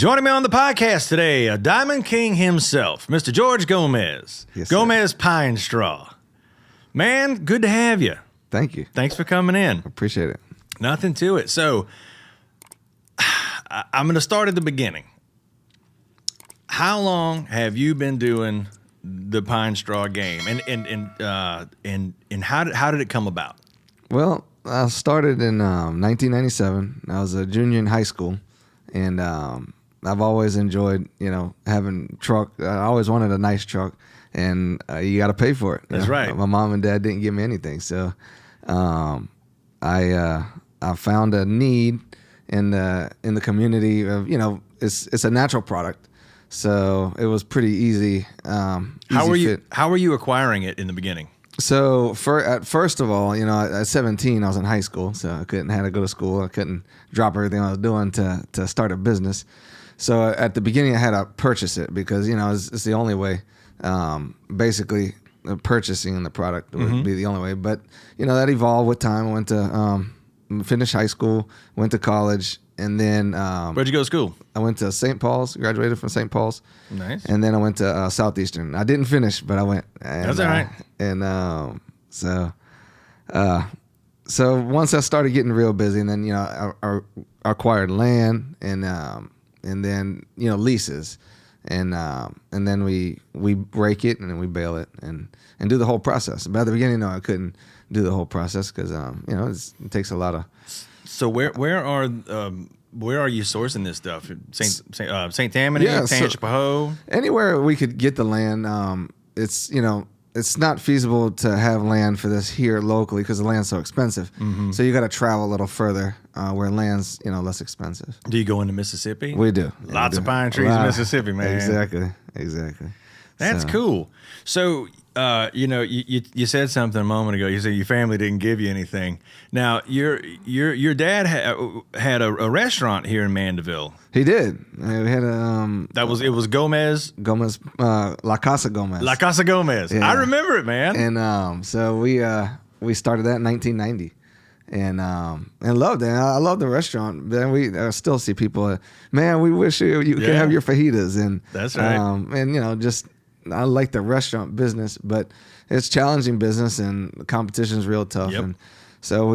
Joining me on the podcast today, a Diamond King himself, Mr. George Gomez. Yes, sir. Gomez Pine Straw. Man, good to have you. Thank you. Thanks for coming in. Appreciate it. Nothing to it. So, I'm going to start at the beginning. How long have you been doing the Pine Straw game, and how did it come about? Well, I started in 1997. I was a junior in high school, and I've always enjoyed, having truck. I always wanted a nice truck, and you got to pay for it. That's right. My mom and dad didn't give me anything, so I found a need in the community of, it's a natural product, so it was pretty easy. How were you acquiring it in the beginning? So first of all, at 17, I was in high school, so I had to go to school. I couldn't drop everything I was doing to start a business. So at the beginning, I had to purchase it because, it's the only way. Basically, purchasing the product would be the only way. But, that evolved with time. I went to finish high school, went to college, and then... Where'd you go to school? I went to St. Paul's, graduated from St. Paul's. Nice. And then I went to Southeastern. I didn't finish, but I went. And, that's all right. So once I started getting real busy, and then, I acquired land and then, leases. And then we break it and then we bale it and do the whole process. But at the beginning, no, I couldn't do the whole process because, it takes a lot of... So where are you sourcing this stuff? St. Tammany, Tangipahoa? Anywhere we could get the land. It's not feasible to have land for this here locally because the land's so expensive. Mm-hmm. So you got to travel a little further where land's less expensive. Do you go into Mississippi? We do. Lots of pine trees in Mississippi, man. Exactly. That's cool. So you said something a moment ago. You said your family didn't give you anything. Now your dad had a restaurant here in Mandeville. He did. We had a it was Gomez, La Casa Gomez. La Casa Gomez. Yeah. I remember it, man. And so we started that in 1990. And loved it. I love the restaurant. Then I still see people. Man, we wish you could have your fajitas. And that's right. I like the restaurant business, but it's challenging business and the competition's real tough. Yep. And so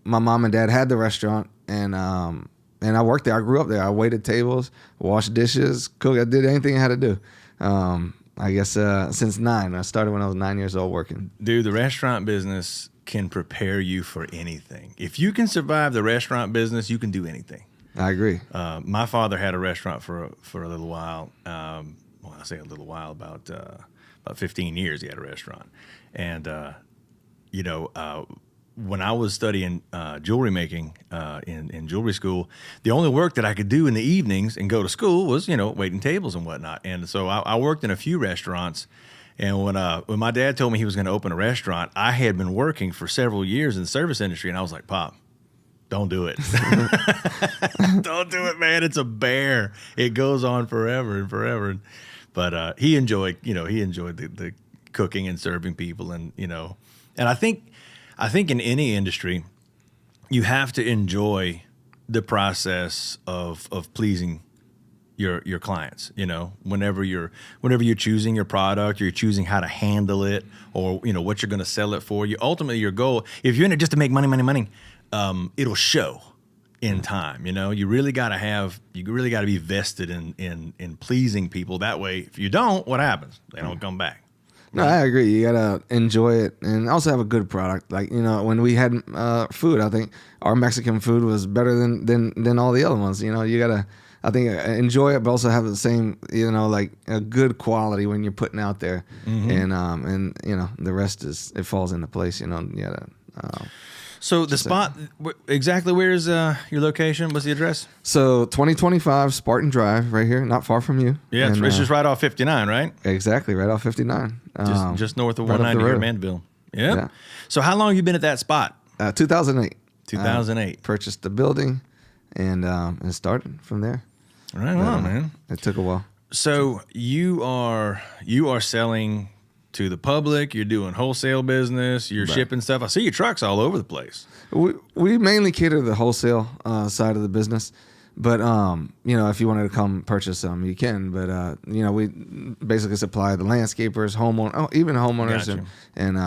my mom and dad had the restaurant, and I worked there. I grew up there. I waited tables, washed dishes, cooked. I did anything I had to do. I guess since 9. I started when I was 9 years old working. Dude, the restaurant business can prepare you for anything. If you can survive the restaurant business, you can do anything. I agree. My father had a restaurant for a little while. I say a little while, about 15 years he had a restaurant. And, when I was studying jewelry making in jewelry school, the only work that I could do in the evenings and go to school was, waiting tables and whatnot. And so I worked in a few restaurants. And when my dad told me he was going to open a restaurant, I had been working for several years in the service industry, and I was like, Pop, don't do it. Don't do it, man. It's a bear. It goes on forever and forever. But he enjoyed the cooking and serving people, and and I think in any industry, you have to enjoy the process of pleasing your clients. Whenever you're choosing your product, you're choosing how to handle it, or what you're going to sell it for. Ultimately, your goal, if you're in it just to make money, it'll show in time. You really got to be vested in pleasing people. That way, if you don't, what happens? They don't come back. No, I agree. You gotta enjoy it and also have a good product. Like when we had food, I think our Mexican food was better than all the other ones. You gotta, I think, enjoy it, but also have the same, like a good quality when you're putting out there. Mm-hmm. And the rest it falls into place. You gotta. So the spot, exactly where is your location? What's the address? So 2025 Spartan Drive, right here, not far from you. Yeah, it's just right off 59, right? Exactly, right off 59. Just north of 190 here in Mandeville. Yep. Yeah. So how long have you been at that spot? 2008. 2008. Purchased the building and started from there. Right on, man. It took a while. So you are selling to the public, you're doing wholesale business, you're shipping stuff. I see your trucks all over the place. We mainly cater to the wholesale side of the business, But you know, if you wanted to come purchase some, you can. But you know, we basically supply the landscapers, even homeowners, Gotcha. and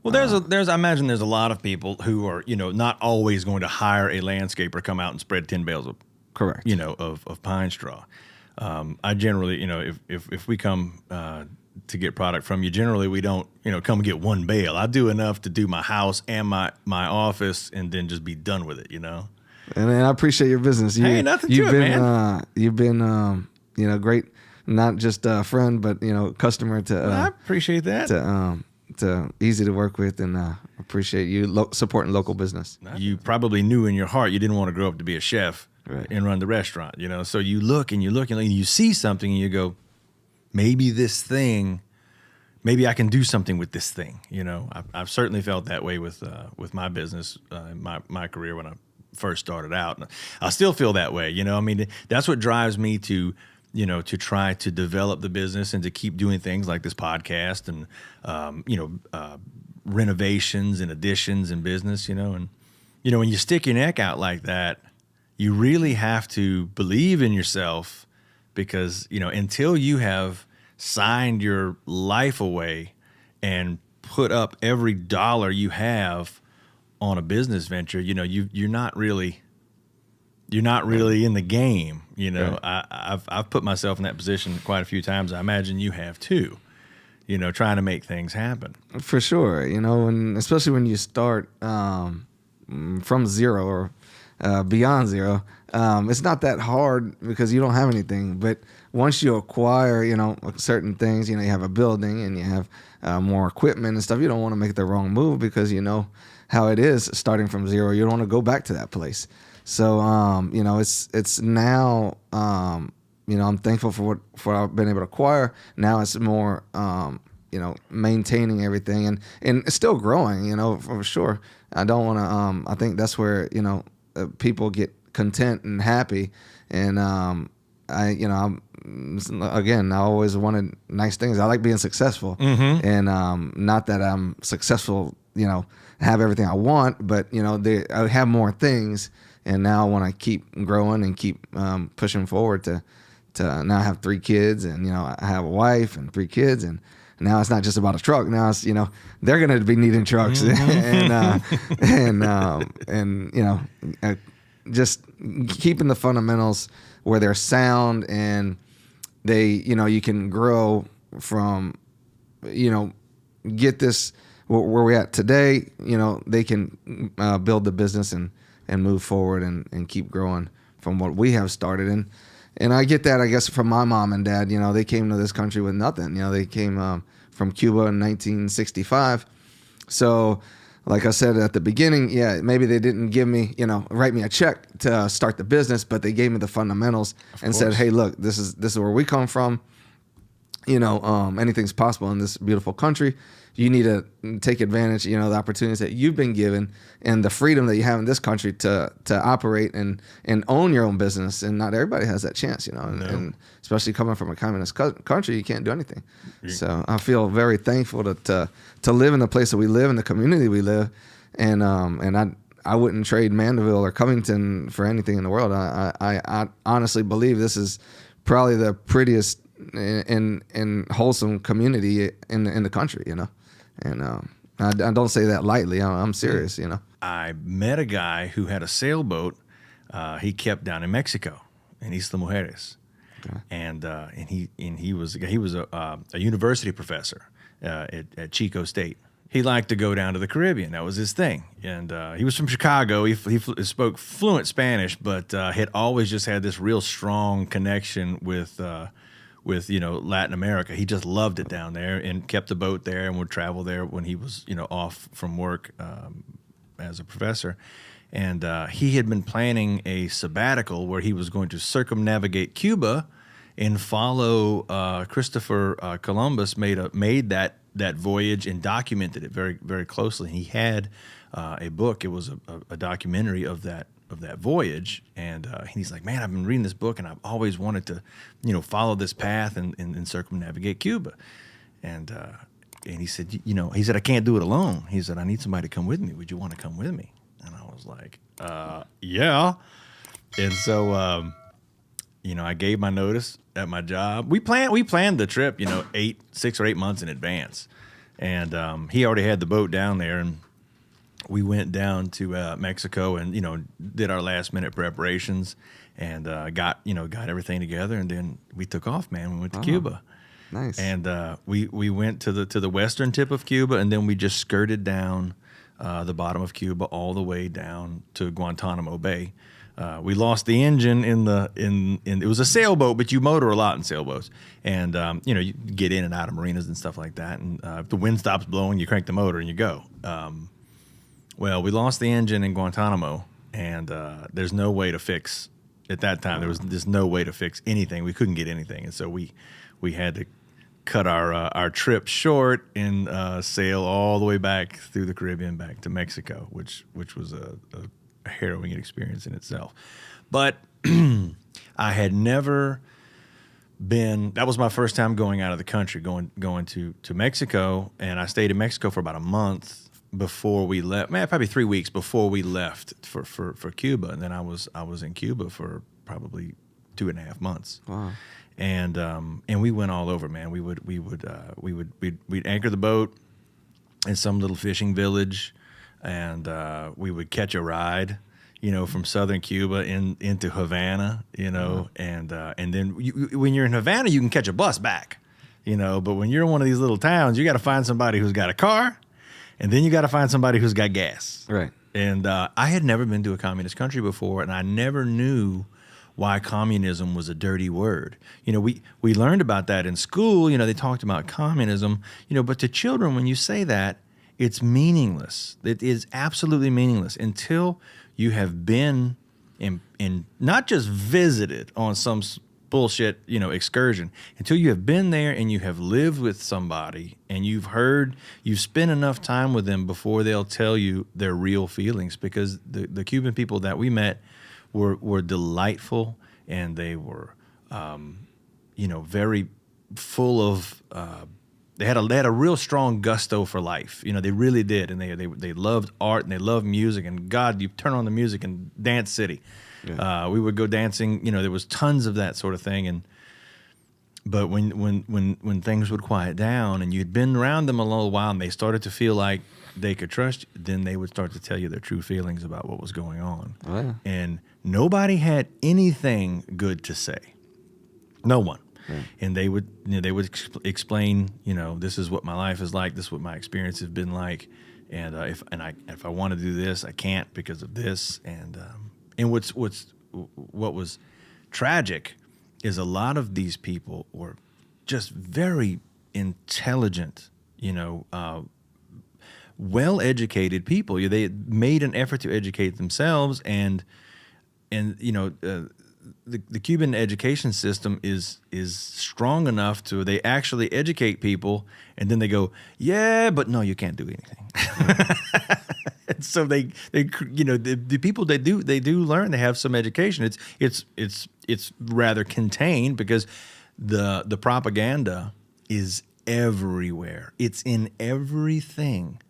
Well, there's I imagine there's a lot of people who are, you know, not always going to hire a landscaper come out and spread 10 bales of, correct. you know, of pine straw. I generally, you know, if we come to get product from you, generally we don't, you know, come get one bale. I do enough to do my house and my office, and then just be done with it, you know. And I appreciate your business. Hey, nothing to you've it, been, man. You've been, you know, great. Not just a friend, but you know, customer I appreciate that. to easy to work with, and appreciate you supporting local business. You probably knew in your heart you didn't want to grow up to be a chef and run the restaurant, you know. So you look and you look and you see something and you go, maybe I can do something with this thing. You know, I've certainly felt that way with my business, my career when I first started out. I still feel that way. You know, I mean, that's what drives me to, you know, to try to develop the business and to keep doing things like this podcast and, you know, renovations and additions in business, you know. And, you know, when you stick your neck out like that, you really have to believe in yourself, because, you know, until you have signed your life away and put up every dollar you have on a business venture, you know, you're not really in the game. You know, right. I've put myself in that position quite a few times. I imagine you have too, you know, trying to make things happen. For sure. You know, and especially when you start from zero or beyond zero, it's not that hard because you don't have anything. But once you acquire, you know, certain things, you know, you have a building and you have more equipment and stuff, you don't want to make the wrong move, because you know how it is starting from zero. You don't want to go back to that place. So, you know, it's now, you know, I'm thankful for what I've been able to acquire. Now it's more, you know, maintaining everything and it's still growing, you know, for sure. I don't want to, I think that's where, you know, people get content and happy. And, you know, again, I always wanted nice things. I like being successful, and not that I'm successful, you know, have everything I want, but you know, I have more things, and now I want to keep growing and keep pushing forward to now have 3 kids, and you know, I have a wife and 3 kids, and now it's not just about a truck. Now it's, you know, they're going to be needing trucks, and you know, just keeping the fundamentals where they're sound, and they, you know, you can grow from, you know, get this where we're at today. You know, they can build the business and move forward and keep growing from what we have started. And I get that, I guess, from my mom and dad. You know, they came to this country with nothing. You know, they came from Cuba in 1965. So, like I said at the beginning, yeah, maybe they didn't give me, you know, write me a check to start the business, but they gave me the fundamentals and said, hey, look, this is where we come from. You know, anything's possible in this beautiful country. You need to take advantage, you know, the opportunities that you've been given and the freedom that you have in this country to operate and own your own business. And not everybody has that chance, you know, and especially coming from a communist country, you can't do anything. So I feel very thankful to live in the place that we live, in the community we live. And I wouldn't trade Mandeville or Covington for anything in the world. I honestly believe this is probably the prettiest and wholesome community in the country, you know. And I don't say that lightly. I'm serious, you know. I met a guy who had a sailboat he kept down in Mexico, in Isla Mujeres, and he was a university professor at Chico State. He liked to go down to the Caribbean. That was his thing. And he was from Chicago. He spoke fluent Spanish, but had always just had this real strong connection with you know, Latin America. He just loved it down there and kept the boat there and would travel there when he was, you know, off from work as a professor. And he had been planning a sabbatical where he was going to circumnavigate Cuba and follow Christopher Columbus made that voyage and documented it very, very closely. He had a book. It was a documentary of that voyage, and he's like, man, I've been reading this book and I've always wanted to, you know, follow this path and circumnavigate Cuba. And he said, you know, I can't do it alone. He said, I need somebody to come with me. Would you want to come with me? And I was like, yeah. And so, I gave my notice at my job. We planned the trip, 6 or 8 months in advance. And he already had the boat down there, and we went down to Mexico and, did our last minute preparations and got everything together. And then we took off, man. We went to Cuba. Nice. And we went to the western tip of Cuba, and then we just skirted down the bottom of Cuba all the way down to Guantanamo Bay. We lost the engine in it was a sailboat, but you motor a lot in sailboats, and you get in and out of marinas and stuff like that. And if the wind stops blowing, you crank the motor and you go. Well, we lost the engine in Guantanamo, and there's no way to fix. At that time, there was just no way to fix anything. We couldn't get anything, and so we had to cut our trip short and sail all the way back through the Caribbean back to Mexico, which was a harrowing experience in itself. But I had never been. That was my first time going out of the country, going to Mexico, and I stayed in Mexico for about a month before we left. Man, probably 3 weeks before we left for Cuba, and then I was in Cuba for probably 2.5 months. Wow. And we went all over, man. We'd anchor the boat in some little fishing village, and we would catch a ride, from southern Cuba into Havana, and then when you're in Havana, you can catch a bus back, but when you're in one of these little towns, you got to find somebody who's got a car, and then you got to find somebody who's got gas. Right. And I had never been to a communist country before, and I never knew why communism was a dirty word. We learned about that in school. They talked about communism, but to children, when you say that, it's meaningless. It is absolutely meaningless until you have been in not just visited on some bullshit, excursion, until you have been there and you have lived with somebody and you've spent enough time with them before they'll tell you their real feelings, because the Cuban people that we met were delightful, and they were, very full of. They had a real strong gusto for life. They really did, and they loved art and they loved music. And God, you turn on the music and Dance City. Yeah. We would go dancing. There was tons of that sort of thing. But when things would quiet down and you'd been around them a little while and they started to feel like they could trust you, then they would start to tell you their true feelings about what was going on. Oh, yeah. And nobody had anything good to say. No one. Right. And they would explain, this is what my life is like. This is what my experience has been like. And if I want to do this, I can't because of this. And what was tragic is a lot of these people were just very intelligent, well-educated people. They made an effort to educate themselves, and the Cuban education system is strong enough to they actually educate people, and then they go, yeah, but no, you can't do anything. And so the people they do learn, they have some education. It's rather contained because the propaganda is everywhere. It's in everything.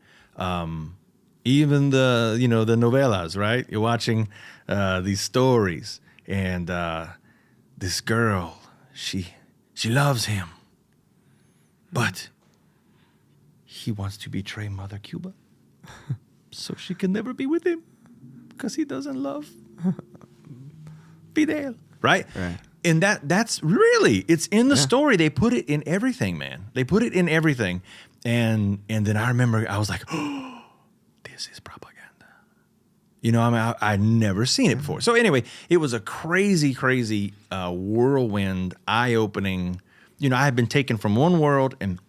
Even the novellas, right? You're watching these stories, and this girl, she loves him, but he wants to betray Mother Cuba, so she can never be with him because he doesn't love Fidel, right? Right. And that's really, it's in the story. They put it in everything, man. They put it in everything. And then I remember I was like, oh, this is propaganda. I'd never seen it before. So anyway, it was a crazy, crazy whirlwind, eye-opening. I had been taken from one world and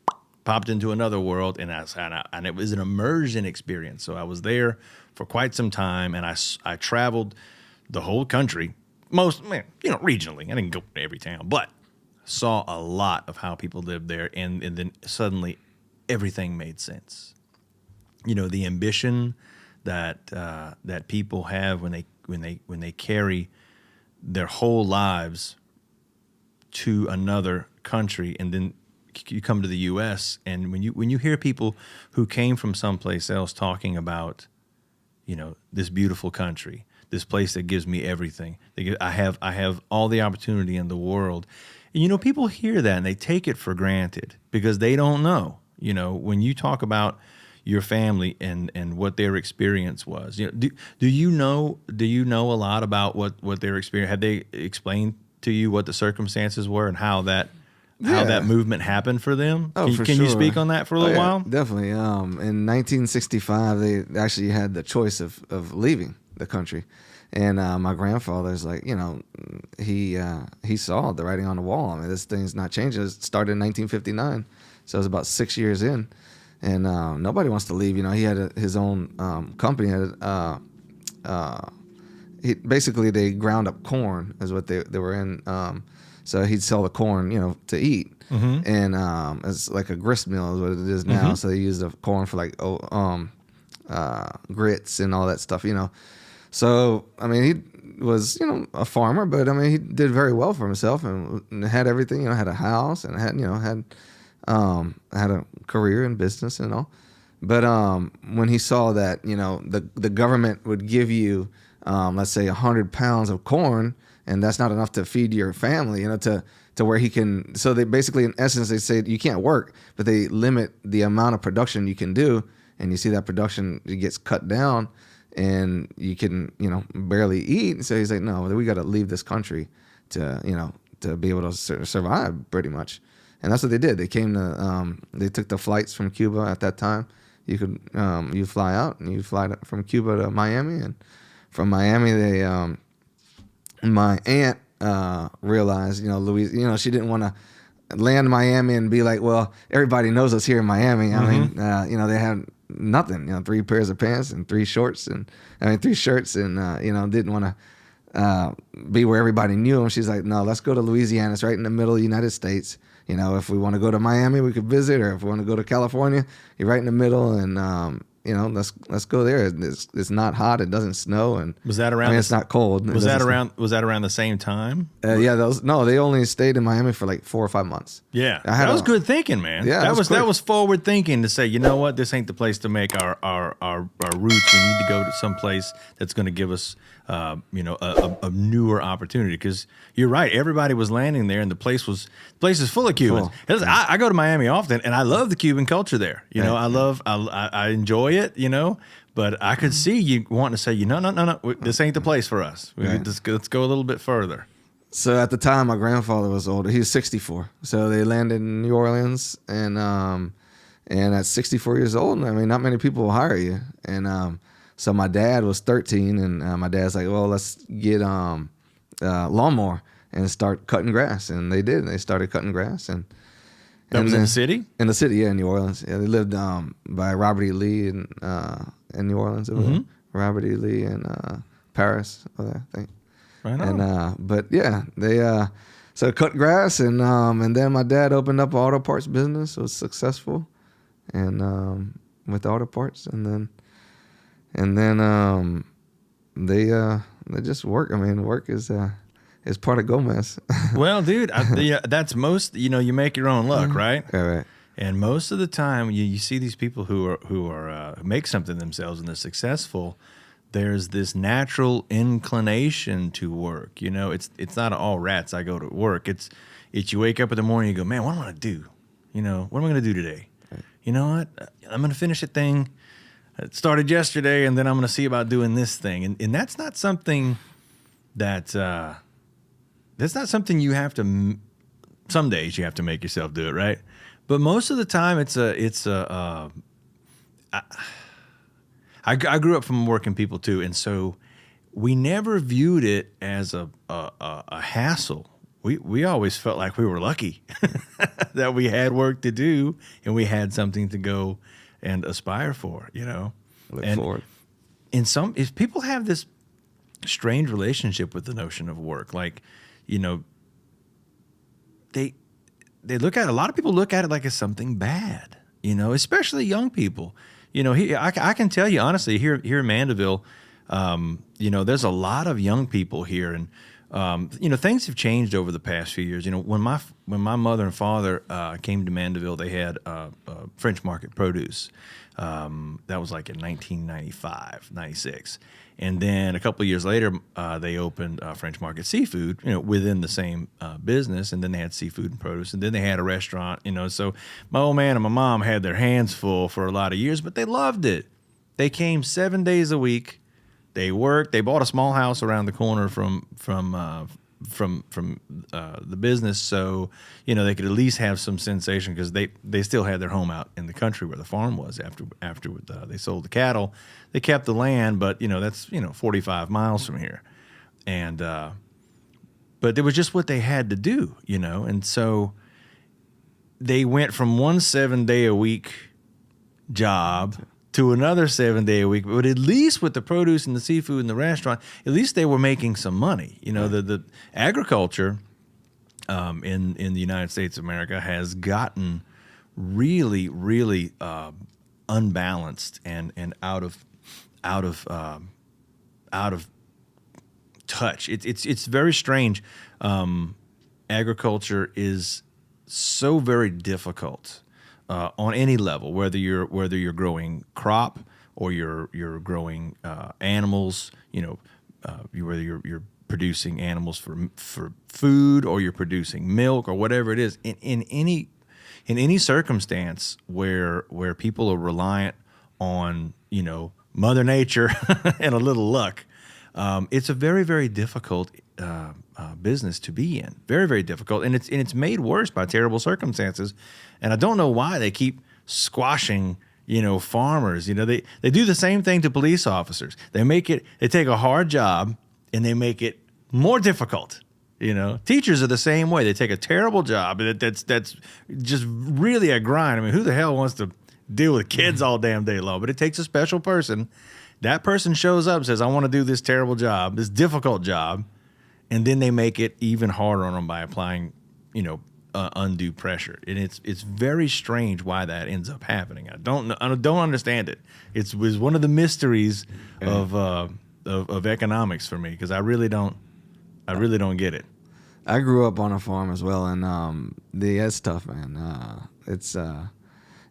popped into another world, and it was an immersion experience. So I was there for quite some time, and I traveled the whole country, regionally. I didn't go to every town, but saw a lot of how people lived there, and then suddenly everything made sense. The ambition that people have when they carry their whole lives to another country, and then you come to the U.S. and when you hear people who came from someplace else talking about, this beautiful country, this place that gives me everything. I have all the opportunity in the world. And, you know, people hear that and they take it for granted because they don't know. You know, when you talk about your family and what their experience was, you know, do you know a lot about what their experience? Have they explained to you what the circumstances were and how that movement happened for them? Oh, for can sure. you speak on that for a little while? Definitely. In 1965, they actually had the choice of leaving the country, and my grandfather's like, you know, he saw the writing on the wall. I mean, this thing's not changing. It started in 1959, so it was about 6 years in, and nobody wants to leave. You know, he had his own company. Basically they ground up corn is what they were in. So he'd sell the corn, you know, to eat, and it's like a grist mill is what it is now. So they use the corn for like grits and all that stuff, you know. So I mean, he was, you know, a farmer, but I mean, he did very well for himself and had everything, you know, had a house and had a career in business and all. But when he saw that, you know, the government would give you, let's say 100 pounds of corn, and that's not enough to feed your family, you know, to where he can. So they basically, in essence, they say you can't work, but they limit the amount of production you can do, and you see that production, it gets cut down, and you can, you know, barely eat. So he's like, no, we got to leave this country to, you know, to be able to survive pretty much. And that's what they did. They came to, they took the flights from Cuba at that time. You could, you fly out and you fly from Cuba to Miami, and from Miami, they, my aunt realized, you know, Louise, you know, she didn't want to land in Miami and be like, well, everybody knows us here in Miami. I mean, you know, they had nothing, you know, 3 pairs of pants and 3 shorts and 3 shirts, and you know, didn't want to be where everybody knew him. She's like, no, let's go to Louisiana. It's right in the middle of the United States. You know, if we want to go to Miami, we could visit, or if we want to go to California, you're right in the middle, and you know, let's go there. It's not hot. It doesn't snow, and Was that around? I mean, it's not cold. Was that around the same time? Yeah, they only stayed in Miami for like 4 or 5 months. Yeah, that was good thinking, man. Yeah, that was forward thinking to say, you know what, this ain't the place to make our roots. We need to go to some place that's going to give us, you know, a newer opportunity. Because you're right, everybody was landing there, and the place is full of Cubans. Cool. I go to Miami often, and I love the Cuban culture there. You know, I enjoy it. You know. But I could see you wanting to say, no, this ain't the place for us. Let's go a little bit further. So at the time, my grandfather was older. He was 64. So they landed in New Orleans, and at 64 years old, I mean, not many people will hire you. And so my dad was 13, and my dad's like, well, let's get lawnmower and start cutting grass. And they did. They started cutting grass. And That was in the city? In the city, yeah, in New Orleans. Yeah, they lived by Robert E. Lee in New Orleans. Robert E. Lee and Paris, I think. Right on. And but yeah, they so cut grass, and then my dad opened up an auto parts business. It was successful, and with auto parts, and then they just work. I mean, work is part of Gomez. Well, dude, that's most. You know, you make your own luck, right? Right. And most of the time, you see these people who make something themselves and they're successful. There's this natural inclination to work. You know, it's not all rats. I go to work. It's you wake up in the morning, you go, man, what am I gonna do? You know, what am I gonna do today? Right. You know what? I'm gonna finish a thing. It started yesterday, and then I'm gonna see about doing this thing. And that's not something that's not something you have to. Some days you have to make yourself do it, right? But most of the time, I grew up from working people too, and so we never viewed it as a hassle. We always felt like we were lucky that we had work to do and we had something to go and aspire for. You know, Look forward. If people have this strange relationship with the notion of work, like, you know, they look at it, a lot of people look at it like it's something bad, you know, especially young people. You know, I can tell you honestly, here in Mandeville, you know, there's a lot of young people here, and Things have changed over the past few years. When my mother and father came to Mandeville, they had French Market Produce. That was like in 1995, 96. And then a couple of years later, they opened French Market Seafood, within the same business. And then they had seafood and produce. And then they had a restaurant, So my old man and my mom had their hands full for a lot of years, but they loved it. They came 7 days a week. They worked. They bought a small house around the corner from the business, so they could at least have some sensation, because they still had their home out in the country where the farm was. After they sold the cattle, they kept the land, but that's 45 miles from here, and but it was just what they had to do, and so they went from one 7-day-a-week job to another 7-day-a-week, but at least with the produce and the seafood and the restaurant, at least they were making some money. The agriculture in the United States of America has gotten really, really unbalanced and out of touch. It's very strange. Agriculture is so very difficult. On any level, whether you're growing crop or you're growing animals, whether you're producing animals for food or you're producing milk or whatever it is, in any circumstance where people are reliant on Mother Nature and a little luck, it's a very, very difficult business to be in. Very, very difficult, and it's made worse by terrible circumstances. And I don't know why they keep squashing, farmers. They do the same thing to police officers. They take a hard job and they make it more difficult. Teachers are the same way. They take a terrible job that's just really a grind. I mean, who the hell wants to deal with kids all damn day long? But it takes a special person. That person shows up and says, I want to do this terrible job, this difficult job. And then they make it even harder on them by applying, undue pressure. And it's very strange why that ends up happening. I don't understand it. It was one of the mysteries of economics for me, because I really don't get it. I grew up on a farm as well, and it's tough, man. It's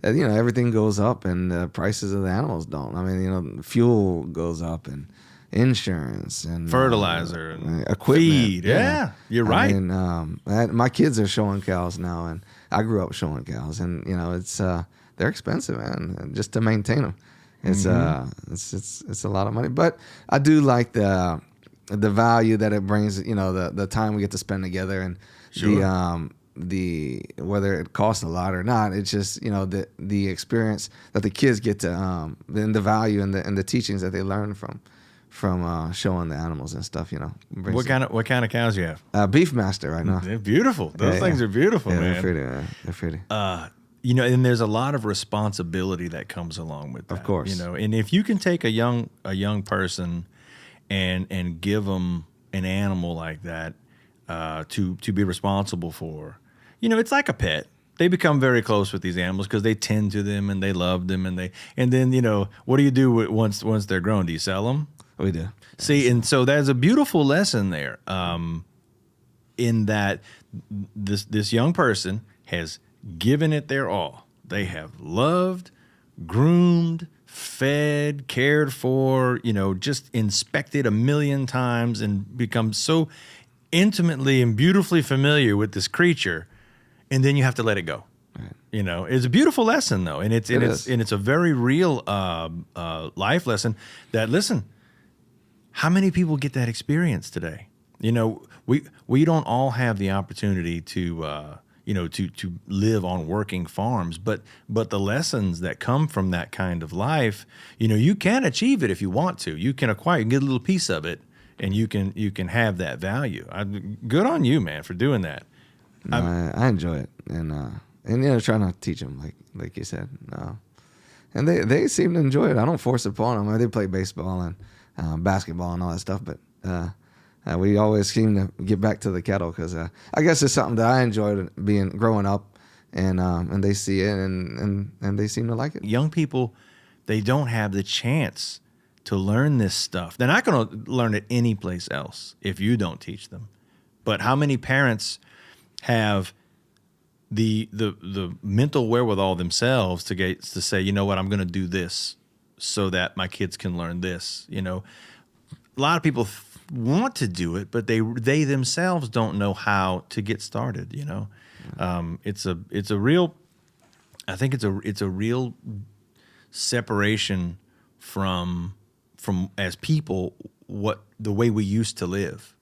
everything goes up, and the prices of the animals don't. I mean, fuel goes up, and insurance and fertilizer and equipment. Feed. Yeah, you're right. I mean, my kids are showing cows now, and I grew up showing cows, and it's they're expensive, man, and just to maintain them. It's it's a lot of money, but I do like the value that it brings. The time we get to spend together, and sure. the whether it costs a lot or not, it's just the experience that the kids get to, then the value and the teachings that they learn from showing the animals and stuff. What kind of cows you have? Beefmaster right now. They're beautiful. Those things are beautiful, man. They're pretty, man. They're pretty. And there's a lot of responsibility that comes along with that. Of course. And if you can take a young person and give them an animal like that to be responsible for, it's like a pet. They become very close with these animals because they tend to them and they love them, and then what do you do once they're grown? Do you sell them? We do. See, and so there's a beautiful lesson there, in that this young person has given it their all. They have loved, groomed, fed, cared for, just inspected a million times and become so intimately and beautifully familiar with this creature, and then you have to let it go. Right. It's a beautiful lesson, though, and it's a very real life lesson. That, listen, how many people get that experience today? We don't all have the opportunity to live on working farms, but the lessons that come from that kind of life, you can achieve it if you want to. You can acquire, you can get a little piece of it, and you can have that value. Good on you, man, for doing that. No, I enjoy it, and trying to teach them, like you said, and they seem to enjoy it. I don't force it upon them. They play baseball and basketball and all that stuff, but we always seem to get back to the kettle because I guess it's something that I enjoyed growing up, and they see it and they seem to like it. Young people, they don't have the chance to learn this stuff. They're not going to learn it anyplace else if you don't teach them. But how many parents have the mental wherewithal themselves to say, you know what, I'm going to do this so that my kids can learn this. You know, a lot of people want to do it, but they themselves don't know how to get started. You know, it's a real, I think it's a real separation from as people the way we used to live.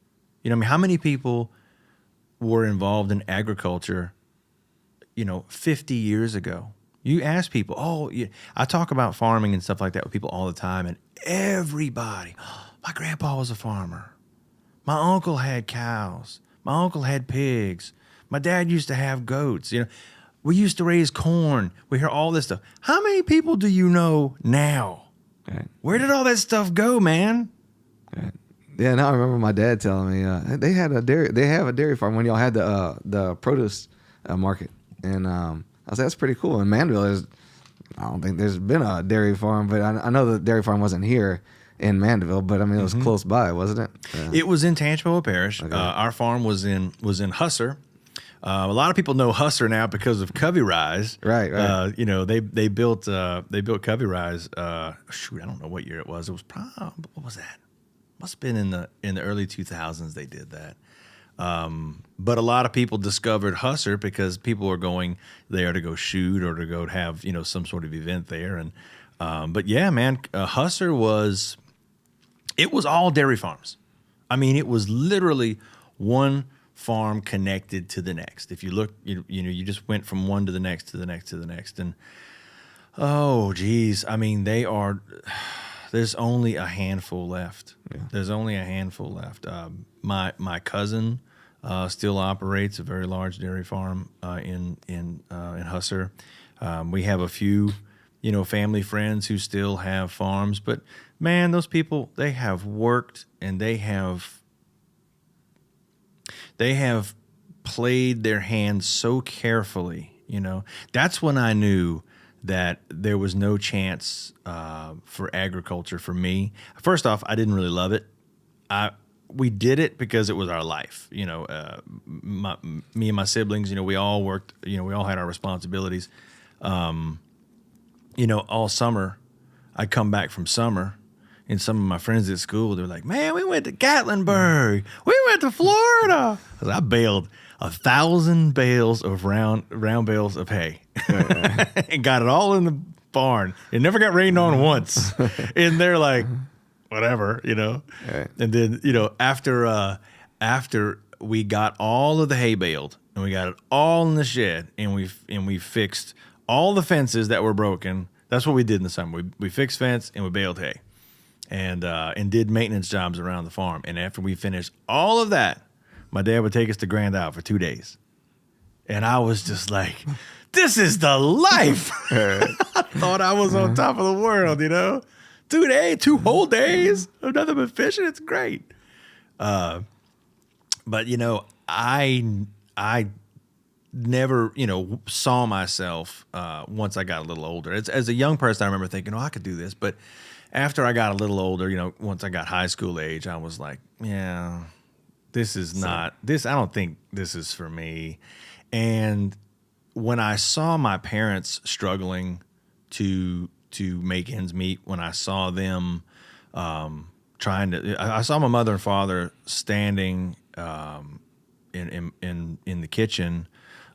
You know, I mean, how many people were involved in agriculture, 50 years ago? You ask people, I talk about farming and stuff like that with people all the time, and everybody, my grandpa was a farmer. My uncle had cows. My uncle had pigs. My dad used to have goats. We used to raise corn. We hear all this stuff. How many people do you know now? Right. Where did all that stuff go, man? Right. Yeah, now I remember my dad telling me they have a dairy farm when y'all had the produce market, and I was like, that's pretty cool. In Mandeville, I don't think there's been a dairy farm, but I know the dairy farm wasn't here in Mandeville, but I mean it was close by, wasn't it? It was in Tangipahoa Parish. Okay. Our farm was in Husser. A lot of people know Husser now because of Covey Rise. Right. They built Covey Rise. I don't know what year it was. It was probably, what was that? Must have been in the early 2000s they did that. But a lot of people discovered Husser because people were going there to go shoot or to go have some sort of event there. And but yeah, man, Husser was all dairy farms. I mean, it was literally one farm connected to the next. If you look, you just went from one to the next to the next to the next, and oh geez, I mean there's only a handful left. Yeah. There's only a handful left. My cousin still operates a very large dairy farm in Husser. We have a few family friends who still have farms, but man, those people, they have worked and they have played their hands so carefully. That's when I knew that there was no chance for agriculture for me. First off, I didn't really love it. We did it because it was our life. Me and my siblings, we all worked, we all had our responsibilities. All summer, I'd come back from summer, and some of my friends at school, they're like, man, we went to Gatlinburg. We went to Florida. I baled 1,000 bales of round bales of hay and got it all in the barn. It never got rained on once. And they're like, whatever, Right. And then, after we got all of the hay baled and we got it all in the shed and we fixed all the fences that were broken. That's what we did in the summer. We fixed fence and we baled hay. And did maintenance jobs around the farm. And after we finished all of that, my dad would take us to Grand Isle for 2 days. And I was just like, this is the life. I thought I was on top of the world, 2 days, 2 whole days of nothing but fishing. It's great. But, I never, saw myself once I got a little older. As a young person, I remember thinking, I could do this. But after I got a little older, once I got high school age, I was like, yeah, this is not this. I don't think this is for me. And when I saw my parents struggling to make ends meet, when I saw them I saw my mother and father standing in the kitchen,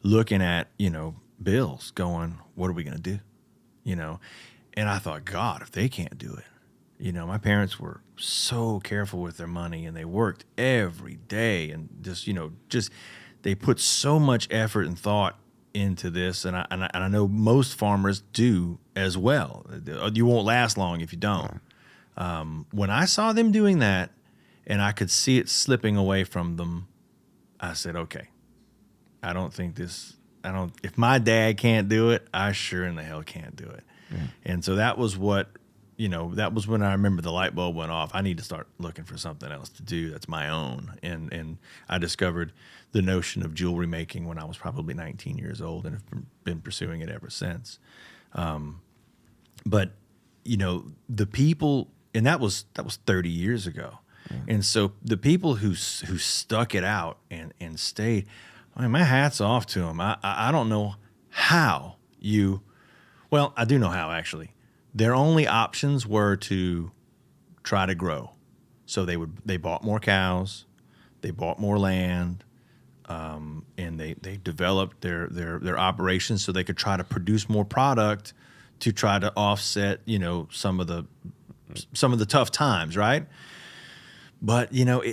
looking at bills, going, what are we gonna do? And I thought, God, if they can't do it, my parents were so careful with their money and they worked every day and just they put so much effort and thought into this. And I know most farmers do as well. You won't last long if you don't. When I saw them doing that and I could see it slipping away from them, I said, okay, if my dad can't do it, I sure in the hell can't do it. Yeah. And so that was when I remember the light bulb went off. I need to start looking for something else to do that's my own. And I discovered the notion of jewelry making when I was probably 19 years old and have been pursuing it ever since. But, the people and that was 30 years ago. And so the people who stuck it out and stayed, I mean, my hat's off to them. I don't know how you, well, I do know how actually. Their only options were to try to grow. So they bought more cows, they bought more land, and they developed their operations so they could try to produce more product to try to offset, you know, some of the tough times, right? But you know,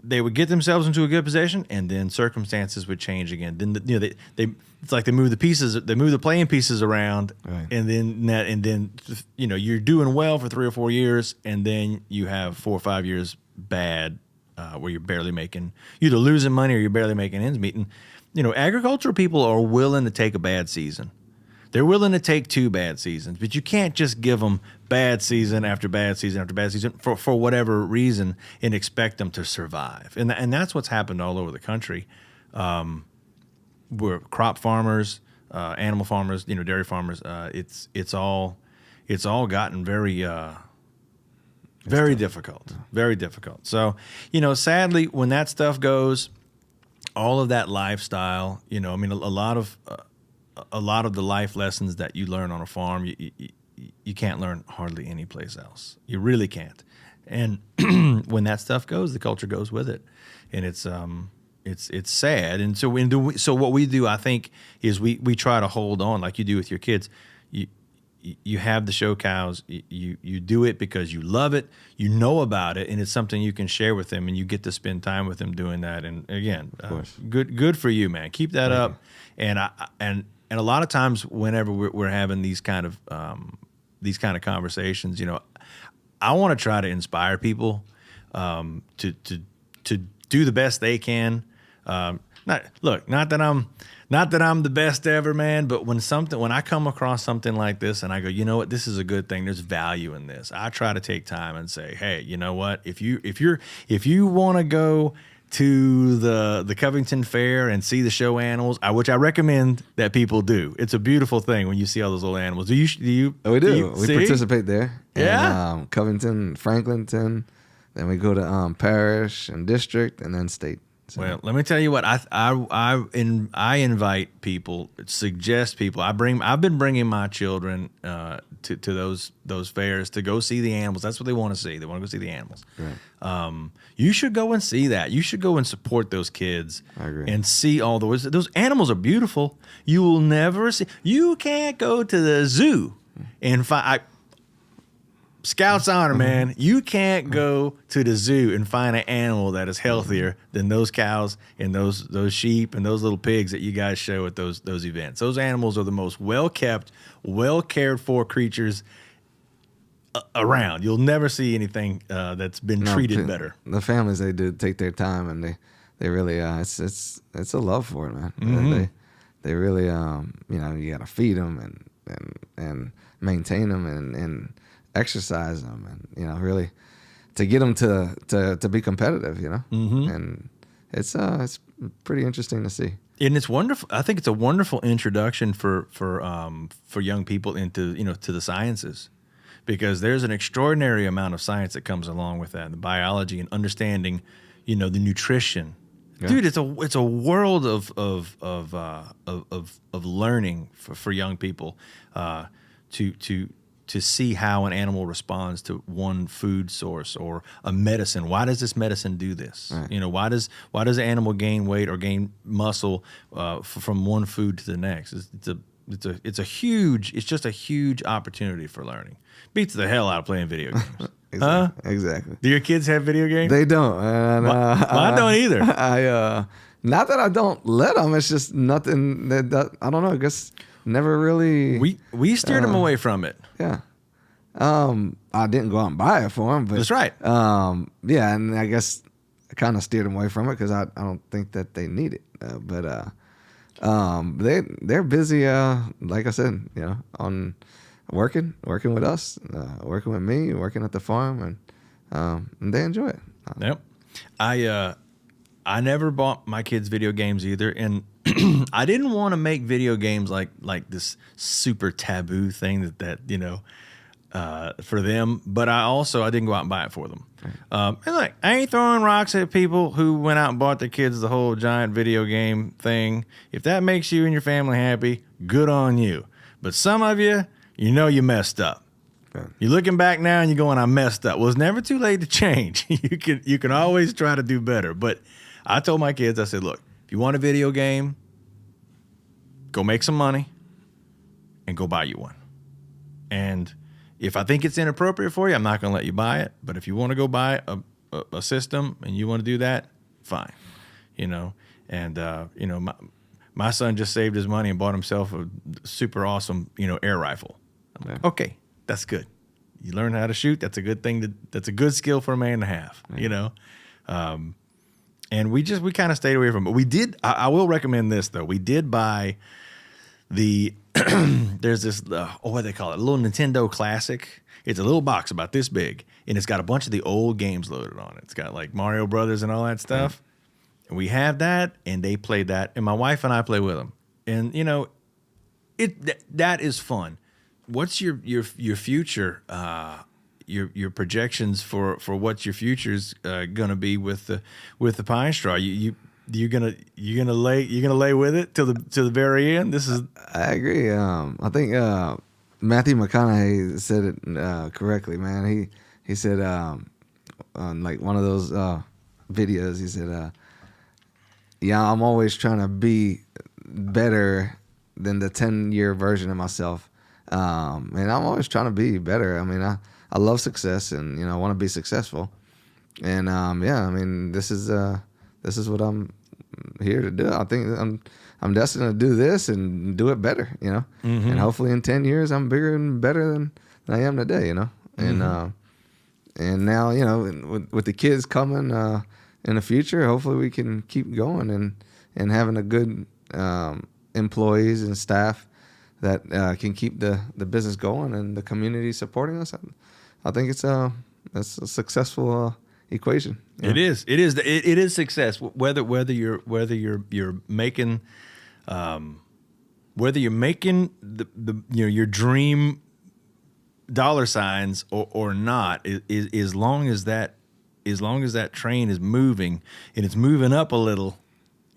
they would get themselves into a good position, and then circumstances would change again. Then you know they it's like they move the playing pieces around, right. and then you know you're doing well for 3 or 4 years, and then you have 4 or 5 years bad where you're barely making, you're either losing money or you're barely making ends meet. And you know, agricultural people are willing to take a bad season. They're willing to take 2 bad seasons, but you can't just give them bad season after bad season after bad season for whatever reason and expect them to survive. And that's what's happened all over the country. We're crop farmers, animal farmers, you know, dairy farmers. It's all gotten very difficult, very difficult. So, you know, sadly, when that stuff goes, all of that lifestyle, you know, I mean, a lot of the life lessons that you learn on a farm, you can't learn hardly any place else. You really can't. And when that stuff goes, the culture goes with it, and it's sad. And so what we do, I think, is we try to hold on like you do with your kids. You have the show cows. You do it because you love it. You know about it, and it's something you can share with them, and you get to spend time with them doing that. And again, good for you, man. Keep that up. And and a lot of times, whenever we're having these kind of conversations, you know, I want to try to inspire people to do the best they can. Not that I'm the best ever, man, but when I come across something like this and I go, you know what, this is a good thing. There's value in this. I try to take time and say, hey, you know what, if you want to go to the Covington Fair and see the show animals, which I recommend that people do. It's a beautiful thing when you see all those little animals. Do you? We do. We participate there. Yeah. In, Covington, Franklinton. Then we go to parish and district, and then state. So. Well, let me tell you what I invite people, suggest people. I've been bringing my children to those fairs to go see the animals. That's what they want to see. They want to go see the animals. Right. You should go and see that. You should go and support those kids. I agree. And see all those animals are beautiful. You will never see. You can't go to the zoo and find. Scouts honor, man. You can't go to the zoo and find an animal that is healthier than those cows and those sheep and those little pigs that you guys show at those events. Those animals are the most well-kept, well-cared for creatures around. You'll never see anything that's been treated better. The families, they do take their time, and they really it's a love for it, man. Mm-hmm. They really you know, you got to feed them and maintain them and exercise them, and you know, really to get them to be competitive, you know. Mm-hmm. And it's pretty interesting to see. And it's wonderful. I think it's a wonderful introduction for young people into, you know, to the sciences, because there's an extraordinary amount of science that comes along with that, the biology and understanding, you know, the nutrition. Yeah. Dude, it's a world of learning for young people to see how an animal responds to one food source or a medicine. Why does this medicine do this? Right. You know, why does an animal gain weight or gain muscle from one food to the next? It's just a huge opportunity for learning. Beats the hell out of playing video games. Exactly. Do your kids have video games? They don't. And, I don't either. Not that I don't let them. It's just nothing that I don't know. I guess never really. We steered them away from it. Yeah. I didn't go out and buy it for them, but that's right. Yeah, and I guess I kind of steered them away from it because I don't think that they need it. But they're busy. Like I said, you know, on working with us, working with me, working at the farm, and they enjoy it. Yep. I never bought my kids video games either, and I didn't want to make video games like this super taboo thing that you know. for them, but I didn't go out and buy it for them. And like, I ain't throwing rocks at people who went out and bought their kids the whole giant video game thing. If that makes you and your family happy, good on you. But some of you, you messed up. Yeah. You're looking back now and you're going, I messed up. Well, it's never too late to change. You can always try to do better. But I told my kids, I said, look, if you want a video game, go make some money and go buy you one. And if I think it's inappropriate for you, I'm not going to let you buy it. But if you want to go buy a system and you want to do that, fine. And my son just saved his money and bought himself a super awesome, air rifle. I'm like, okay, that's good. You learn how to shoot. That's a good thing. That's a good skill for a man to have, And we kind of stayed away from it. We did. I will recommend this though. We did buy the. There's this. What do they call it? A little Nintendo Classic. It's a little box about this big, and it's got a bunch of the old games loaded on it. It's got like Mario Brothers and all that stuff. And we have that, and they play that, and my wife and I play with them. And that is fun. What's your future? Your projections for what your future's gonna be with the Pine Straw? You're gonna lay with it till the very end. This is. I agree. I think Matthew McConaughey said it correctly, man. He said on like one of those videos, he said, "Yeah, I'm always trying to be better than the 10-year version of myself, and I'm always trying to be better. I mean, I love success, and I want to be successful, and this is what I'm here to do. I think I'm destined to do this and do it better, Mm-hmm. And hopefully in 10 years I'm bigger and better than I am today, Mm-hmm. And now with the kids coming in the future, hopefully we can keep going and having a good employees and staff that can keep the business going and the community supporting us. I think it's a successful equation. It is. It is success. Whether you're making your dream dollar signs or not, as long as that train is moving and it's moving up a little,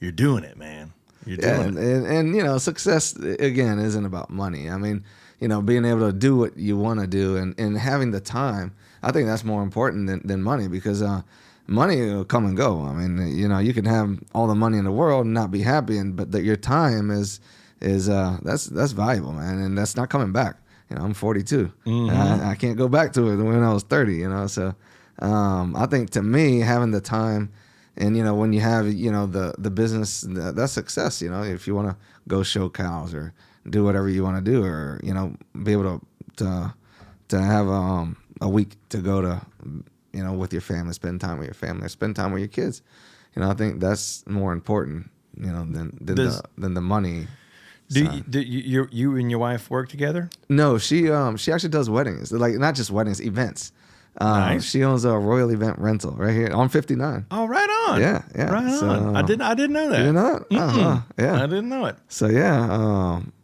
you're doing it, man. You're doing it. And success again isn't about money. I mean, being able to do what you want to do and having the time. I think that's more important than money, because money will come and go. I mean, you can have all the money in the world and not be happy, but that your time is that's valuable, man, and that's not coming back. I'm 42. Mm-hmm. I can't go back to it when I was 30. So I think to me, having the time, and when you have the business, that's success. If you want to go show cows or do whatever you want to do, or be able to have a week to go to with your family, spend time with your family, or spend time with your kids. I think that's more important than the money. Do you and your wife work together? No, she actually does weddings, like not just weddings, events. Nice. She owns a Royal Event Rental right here on 59. Oh, right on. Yeah. Right on. I didn't know that. You didn't know it? Yeah. I didn't know it. So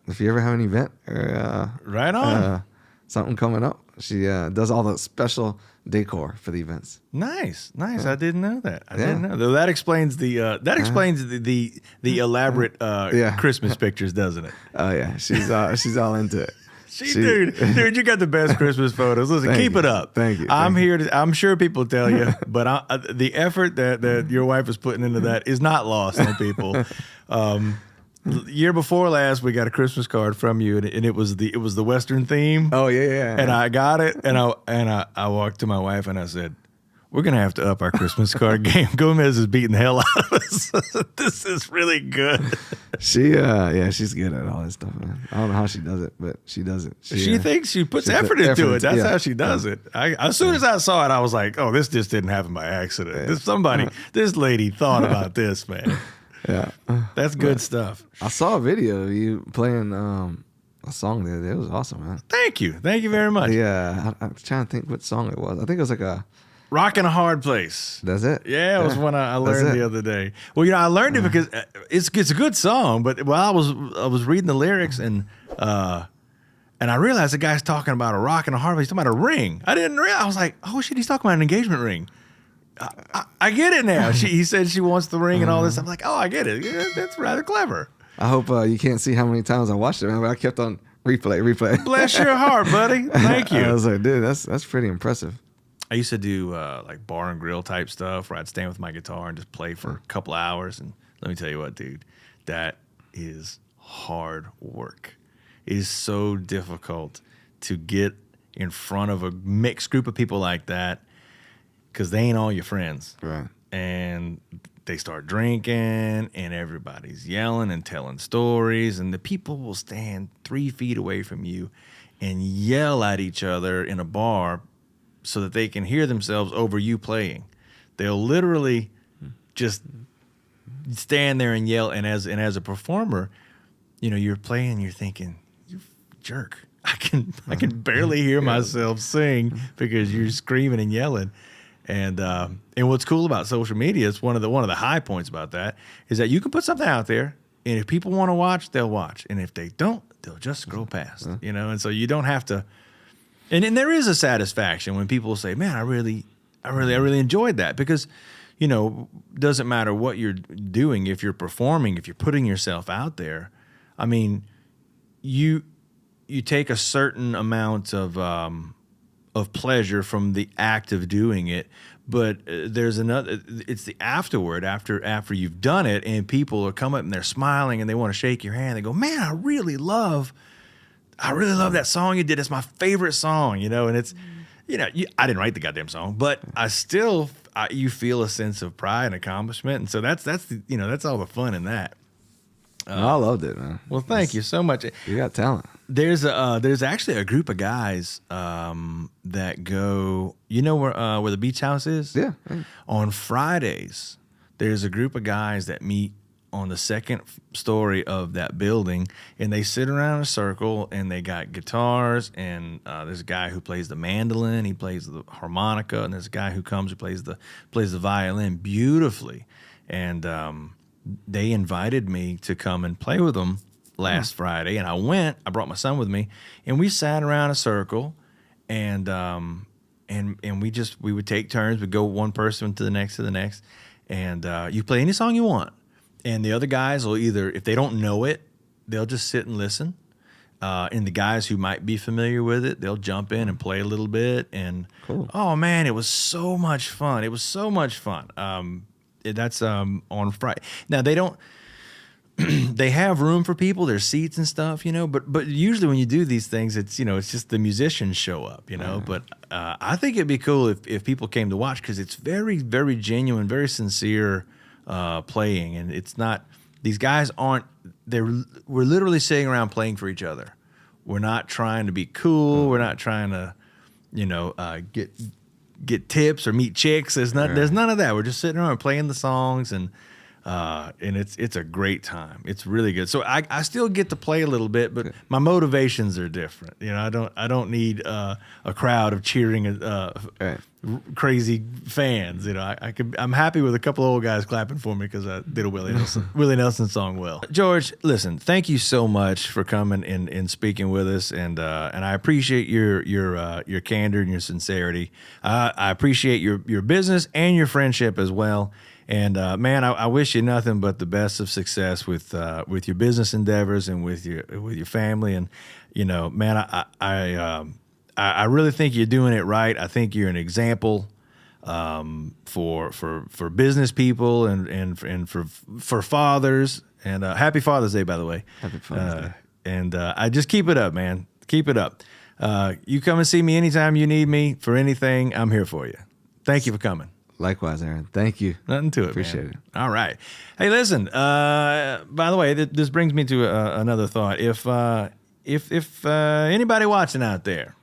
if you ever have an event or right on. Something coming up, she does all the special decor for the events. Nice. I didn't know that. I didn't know. Though that explains the elaborate Christmas pictures, doesn't it? Oh yeah, she's all into it. Dude, you got the best Christmas photos. Listen, keep it up. Thank you. I'm sure people tell you, but the effort that your wife is putting into that is not lost on people. Year before last, we got a Christmas card from you, and it was the Western theme. Oh yeah. And I got it, and I walked to my wife and I said, "We're gonna have to up our Christmas card game. Gomez is beating the hell out of us. This is really good." She's good at all this stuff, man. I don't know how she does it, but she does it. She thinks she puts effort into it. That's how she does it. As soon as I saw it, I was like, "Oh, this just didn't happen by accident. This lady thought about this, man." Yeah, that's good stuff. I saw a video of you playing a song there. It was awesome, man. Thank you very much. Yeah, I'm trying to think what song it was. I think it was like a "Rock in a Hard Place." That's it. Yeah, it was one I learned the other day. Well, I learned it because it's a good song. But while I was reading the lyrics and And I realized the guy's talking about a rock and a hard place. He's talking about a ring. I didn't realize. I was like, oh shit, he's talking about an engagement ring. I get it now. He said she wants the ring and all this. I'm like, oh, I get it. Yeah, that's rather clever. I hope you can't see how many times I watched it, man. But I kept on replay. Bless your heart, buddy. Thank you. I was like, dude, that's pretty impressive. I used to do like bar and grill type stuff where I'd stand with my guitar and just play for a couple hours. And let me tell you what, dude, that is hard work. It is so difficult to get in front of a mixed group of people like that because they ain't all your friends. Right. And they start drinking and everybody's yelling and telling stories. And the people will stand 3 feet away from you and yell at each other in a bar so that they can hear themselves over you playing. They'll literally just stand there and yell. And as a performer, you know, you're playing, you're thinking, you jerk. I can barely hear myself sing because you're screaming and yelling. And what's cool about social media is one of the high points about that is that you can put something out there, and if people want to watch, they'll watch, and if they don't, they'll just scroll past. You know, and so you don't have to. And there is a satisfaction when people say, "Man, I really enjoyed that," because, you know, doesn't matter what you're doing, if you're performing, if you're putting yourself out there. I mean, you take a certain amount of pleasure from the act of doing it, but there's another. It's the afterward, after you've done it, and people are coming up and they're smiling and they want to shake your hand. They go, "Man, I really love that song you did. It's my favorite song," you know. And it's, you know, I didn't write the goddamn song, but I still, you feel a sense of pride and accomplishment, and so that's you know, that's all the fun in that. I loved it, man. Well, thank you so much. You got talent. There's actually a group of guys that go. You know where the beach house is? Yeah. On Fridays, there's a group of guys that meet on the second story of that building, and they sit around in a circle, and they got guitars, and there's a guy who plays the mandolin, he plays the harmonica, and there's a guy who comes who plays the violin beautifully, and they invited me to come and play with them last Friday, and I went. I brought my son with me, and we sat around a circle, and we would take turns. We'd go one person to the next, and you play any song you want, and the other guys will either, if they don't know it, they'll just sit and listen, and the guys who might be familiar with it, they'll jump in and play a little bit, and cool. Oh man, it was so much fun. That's on Friday. Now they don't. They have room for people. There's seats and stuff, you know. But usually when you do these things, it's, you know, it's just the musicians show up, you know. But I think it'd be cool if people came to watch, because it's very, very genuine, very sincere playing, and it's not. These guys aren't. We're literally sitting around playing for each other. We're not trying to be cool. We're not trying to, you know, get tips or meet chicks. There's none of that. We're just sitting around playing the songs, and it's a great time. It's really good. So I still get to play a little bit, but my motivations are different. You know, I don't need a crowd of cheering crazy fans. You know, I'm happy with a couple of old guys clapping for me because I did a Willie Nelson song well. George, listen, thank you so much for coming and speaking with us, and I appreciate your candor and your sincerity. I appreciate your business and your friendship as well. And man, I wish you nothing but the best of success with your business endeavors and with your family. And you know, man, I really think you're doing it right. I think you're an example for business people and for fathers. And happy Father's Day, by the way. Happy Father's Day. And I just keep it up, man. Keep it up. You come and see me anytime you need me for anything. I'm here for you. Thank you for coming. Likewise, Aaron. Thank you. Nothing to it, Appreciate man. it. All right. Hey, listen. By the way, this brings me to another thought. If anybody watching out there,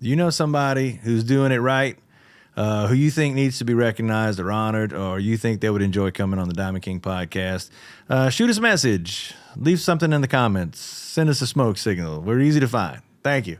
you know somebody who's doing it right, who you think needs to be recognized or honored, or you think they would enjoy coming on the Diamond King podcast, shoot us a message. Leave something in the comments. Send us a smoke signal. We're easy to find. Thank you.